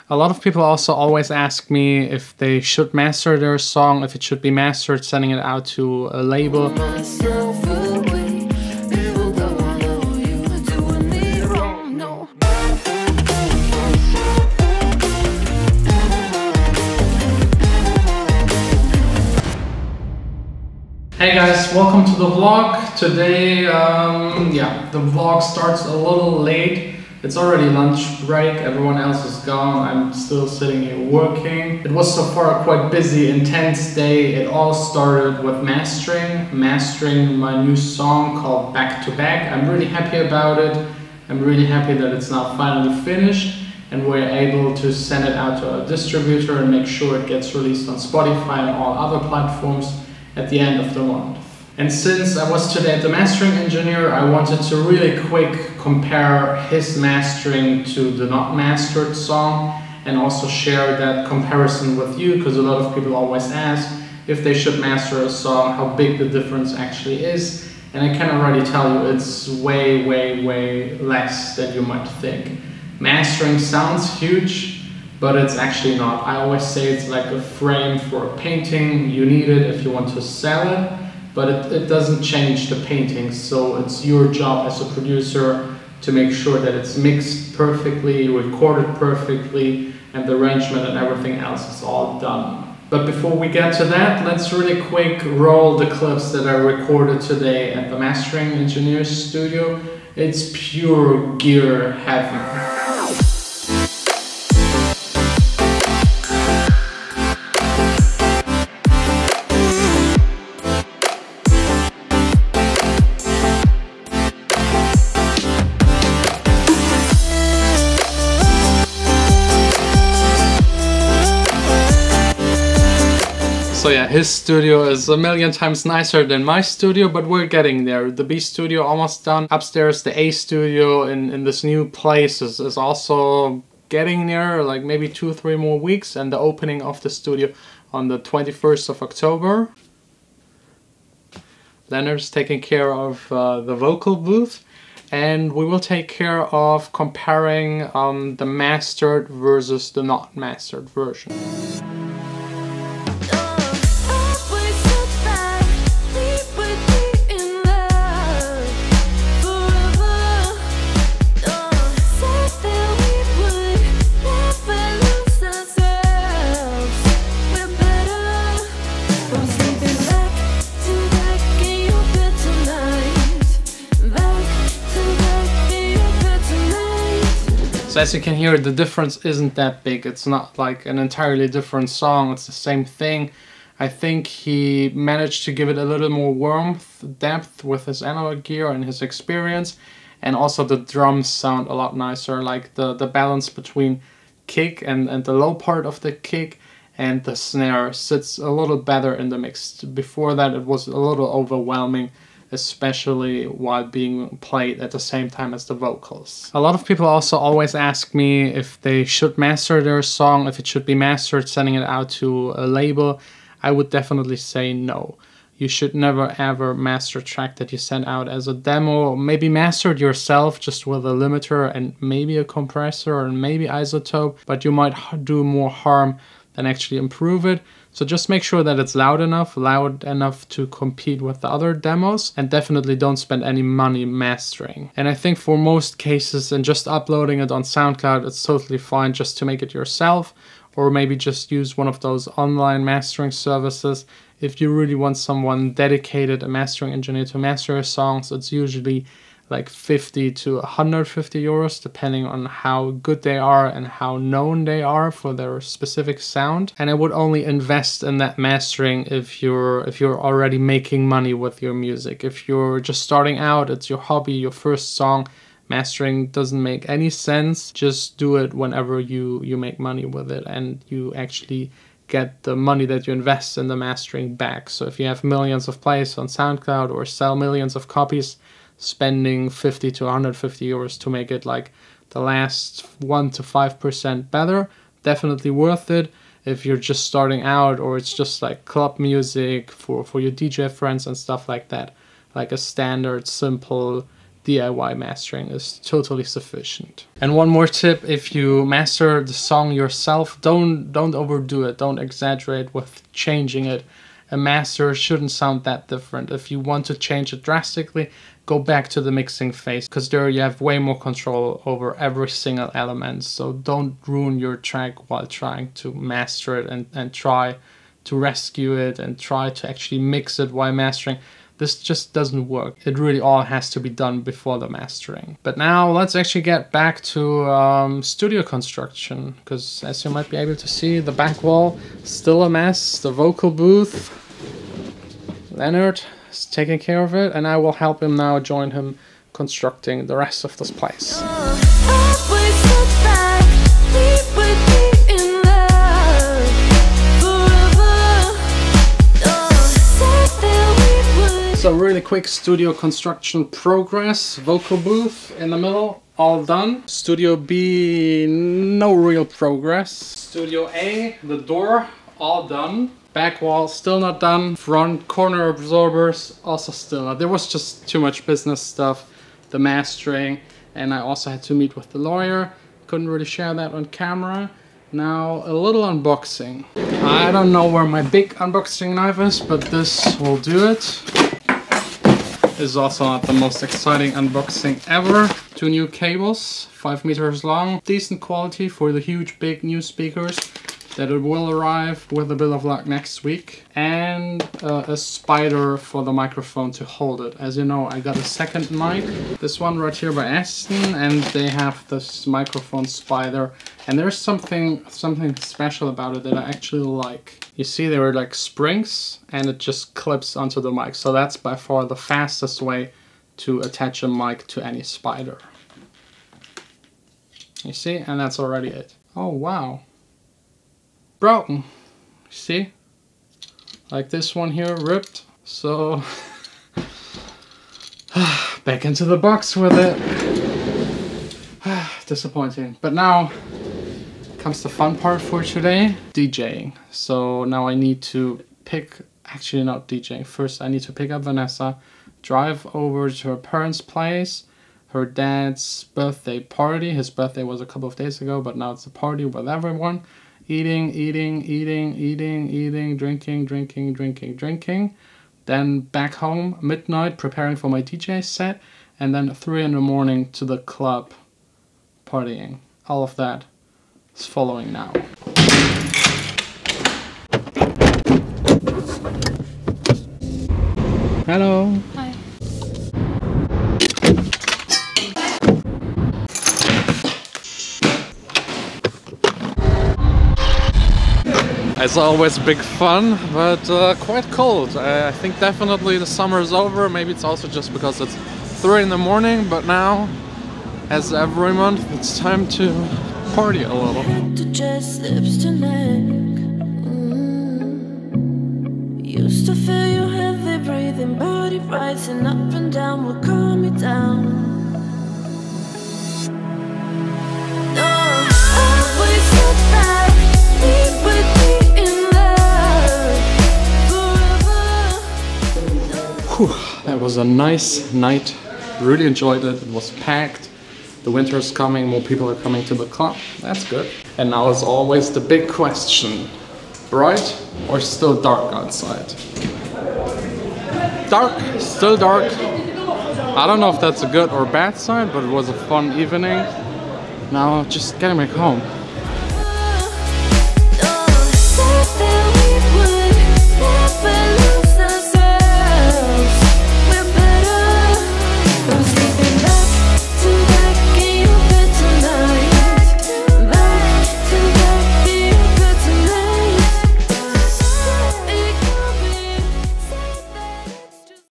A lot of people also always ask me if they should master their song, if it should be mastered, sending it out to a label. Hey guys, welcome to the vlog. Today, the vlog starts a little late. It's already lunch break, everyone else is gone, I'm still sitting here working. It was so far a quite busy, intense day. It all started with mastering my new song called Back to Back. I'm really happy about it. I'm really happy that it's now finally finished and we're able to send it out to a distributor and make sure it gets released on Spotify and all other platforms at the end of the month. And since I was today the mastering engineer, I wanted to really quick compare his mastering to the not mastered song and also share that comparison with you, because a lot of people always ask if they should master a song, how big the difference actually is. And I can already tell you it's way less than you might think. Mastering sounds huge, but it's actually not. I always say it's like a frame for a painting. You need it if you want to sell it, but it doesn't change the painting. So it's your job as a producer to make sure that it's mixed perfectly, recorded perfectly, and the arrangement and everything else is all done. But before we get to that, let's really quick roll the clips that I recorded today at the mastering engineer's studio. It's pure gear heaven. So yeah, his studio is a million times nicer than my studio, but we're getting there. The B studio almost done. Upstairs, the A studio in this new place is also getting there, like maybe 2 or 3 more weeks, and the opening of the studio on the 21st of October. Leonard's taking care of the vocal booth, and we will take care of comparing the mastered versus the not mastered version. So as you can hear, the difference isn't that big. It's not like an entirely different song, it's the same thing. I think he managed to give it a little more warmth, depth with his analog gear and his experience. And also the drums sound a lot nicer, like the balance between kick and the low part of the kick and the snare sits a little better in the mix. Before that it was a little overwhelming, especially while being played at the same time as the vocals. A lot of people also always ask me if they should master their song, if it should be mastered, sending it out to a label. I would definitely say no. You should never ever master a track that you send out as a demo. Maybe master it yourself just with a limiter and maybe a compressor and maybe isotope, but you might do more harm than actually improve it. So just make sure that it's loud enough to compete with the other demos, and definitely don't spend any money mastering. And I think for most cases, and just uploading it on SoundCloud, it's totally fine just to make it yourself, or maybe just use one of those online mastering services. If you really want someone dedicated, a mastering engineer, to master your songs, it's usually like 50 to 150 euros, depending on how good they are and how known they are for their specific sound. And I would only invest in that mastering if you're already making money with your music. If you're just starting out, it's your hobby, your first song, mastering doesn't make any sense. Just do it whenever you make money with it and you actually get the money that you invest in the mastering back. So if you have millions of plays on SoundCloud or sell millions of copies, spending 50 to 150 euros to make it like the last 1 to 5% better, definitely worth it. If you're just starting out, or it's just like club music for your DJ friends and stuff like that, like a standard simple DIY mastering is totally sufficient. And one more tip, if you master the song yourself, don't overdo it, don't exaggerate with changing it. A master shouldn't sound that different. If you want to change it drastically, go back to the mixing phase, because there you have way more control over every single element. So don't ruin your track while trying to master it and try to rescue it and try to actually mix it while mastering. This just doesn't work. It really all has to be done before the mastering. But now let's actually get back to studio construction, because as you might be able to see, the back wall still a mess. The vocal booth, Leonard is taking care of it, and I will help him now, join him constructing the rest of this place. So really quick studio construction progress. Vocal booth in the middle, all done. Studio B, no real progress. Studio A, the door, all done. Back wall, still not done. Front corner absorbers, also still not. There was just too much business stuff, the mastering, and I also had to meet with the lawyer. Couldn't really share that on camera. Now a little unboxing. I don't know where my big unboxing knife is, but this will do it. This is also not the most exciting unboxing ever. 2 new cables, 5 meters long. Decent quality for the huge big new speakers that it will arrive with a bit of luck next week. And a spider for the microphone to hold it. As you know, I got a second mic. This one right here by AXSENS, and they have this microphone spider. And there's something special about it that I actually like. You see, there are like springs and it just clips onto the mic. So that's by far the fastest way to attach a mic to any spider. You see, and that's already it. Oh, wow. Broken. See? Like this one here, ripped. So, back into the box with it. Disappointing. But now comes the fun part for today, DJing. So now I need to actually not DJing. First I need to pick up Vanessa, drive over to her parents' place, her dad's birthday party. His birthday was a couple of days ago, but now it's a party with everyone. Eating, drinking. Then back home, midnight, preparing for my DJ set, and then 3 in the morning to the club, partying. All of that is following now. Hello. Hi. It's always big fun, but quite cold. I think definitely the summer is over. Maybe it's also just because it's 3 in the morning, but now, as every month, it's time to party a little. Used to feel your heavy breathing, body rising up and down will calm me down. No, always sit back, deep with me in love forever. Whew, that was a nice night. Really enjoyed it. It was packed. The winter is coming, more people are coming to the club. That's good. And now as always the big question. Bright or still dark outside? Dark, still dark. I don't know if that's a good or bad sign, but it was a fun evening. Now just getting back home.